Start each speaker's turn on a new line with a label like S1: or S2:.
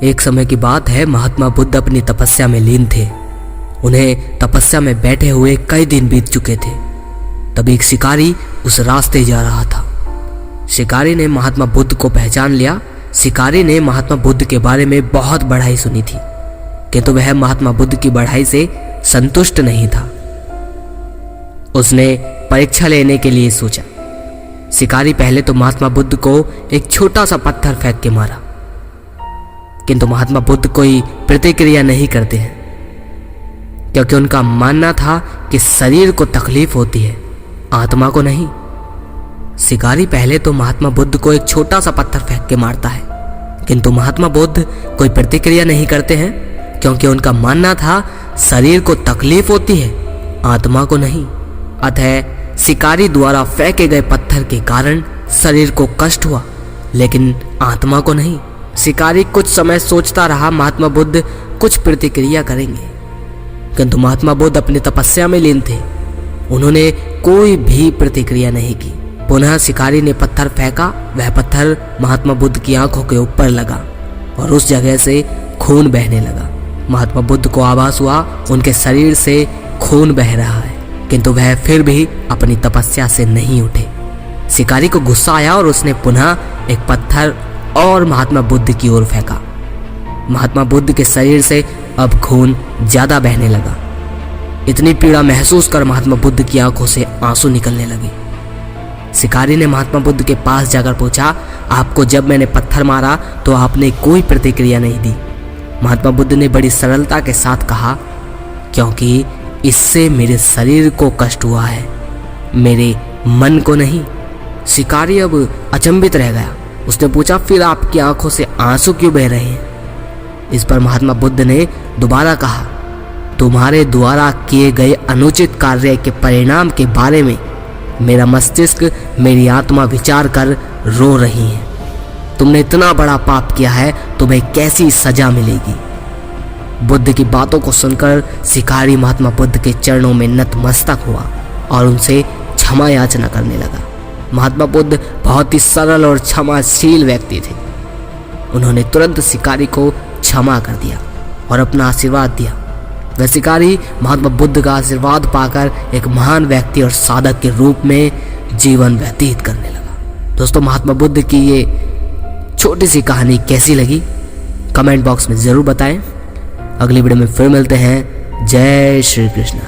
S1: एक समय की बात है, महात्मा बुद्ध अपनी तपस्या में लीन थे। उन्हें तपस्या में बैठे हुए कई दिन बीत चुके थे। तभी एक शिकारी उस रास्ते जा रहा था। शिकारी ने महात्मा बुद्ध को पहचान लिया। शिकारी ने महात्मा बुद्ध के बारे में बहुत बढ़ाई सुनी थी, किंतु वह महात्मा बुद्ध की बढ़ाई से संतुष्ट नहीं था। उसने परीक्षा लेने के लिए सोचा। शिकारी पहले तो महात्मा बुद्ध को एक छोटा सा पत्थर फेंक के मारा, किंतु महात्मा बुद्ध कोई प्रतिक्रिया नहीं करते हैं, क्योंकि उनका मानना था कि शरीर को तकलीफ होती है, आत्मा को नहीं। शिकारी पहले तो महात्मा बुद्ध को एक छोटा सा पत्थर फेंक के मारता है, किंतु महात्मा बुद्ध कोई प्रतिक्रिया नहीं करते हैं, क्योंकि उनका मानना था शरीर को तकलीफ होती है, आत्मा को नहीं। अतः शिकारी द्वारा फेंके गए पत्थर के कारण शरीर को कष्ट हुआ, लेकिन आत्मा को नहीं। शिकारी कुछ समय सोचता रहा, महात्मा बुद्ध कुछ प्रतिक्रिया करेंगे, किंतु महात्मा बुद्ध अपनी तपस्या में लीन थे। उन्होंने कोई भी प्रतिक्रिया नहीं की। पुनः शिकारी ने पत्थर फेंका। वह पत्थर महात्मा बुद्ध की आंखों के ऊपर लगा और उस जगह से खून बहने लगा। महात्मा बुद्ध को आभास हुआ उनके शरीर से खून बह रहा है, किंतु वह फिर भी अपनी तपस्या से नहीं उठे। शिकारी को गुस्सा आया और उसने पुनः एक पत्थर और महात्मा बुद्ध की ओर फेंका। महात्मा बुद्ध के शरीर से अब खून ज्यादा बहने लगा। इतनी पीड़ा महसूस कर महात्मा बुद्ध की आंखों से आंसू निकलने लगे। शिकारी ने महात्मा बुद्ध के पास जाकर पूछा, आपको जब मैंने पत्थर मारा तो आपने कोई प्रतिक्रिया नहीं दी। महात्मा बुद्ध ने बड़ी सरलता के साथ कहा, क्योंकि इससे मेरे शरीर को कष्ट हुआ है, मेरे मन को नहीं। शिकारी अब अचंभित रह गया। उसने पूछा, फिर आपकी आंखों से आंसू क्यों बह रहे हैं? इस पर महात्मा बुद्ध ने दोबारा कहा, तुम्हारे द्वारा किए गए अनुचित कार्य के परिणाम के बारे में मेरा मस्तिष्क, मेरी आत्मा विचार कर रो रही है। तुमने इतना बड़ा पाप किया है, तुम्हें कैसी सजा मिलेगी? बुद्ध की बातों को सुनकर शिकारी महात्मा बुद्ध के चरणों में नतमस्तक हुआ और उनसे क्षमा याचना करने लगा। महात्मा बुद्ध बहुत ही सरल और क्षमाशील व्यक्ति थे। उन्होंने तुरंत शिकारी को क्षमा कर दिया और अपना आशीर्वाद दिया। वह शिकारी महात्मा बुद्ध का आशीर्वाद पाकर एक महान व्यक्ति और साधक के रूप में जीवन व्यतीत करने लगा। दोस्तों, महात्मा बुद्ध की ये छोटी सी कहानी कैसी लगी कमेंट बॉक्स में ज़रूर बताएं। अगली वीडियो में फिर मिलते हैं। जय श्री कृष्ण।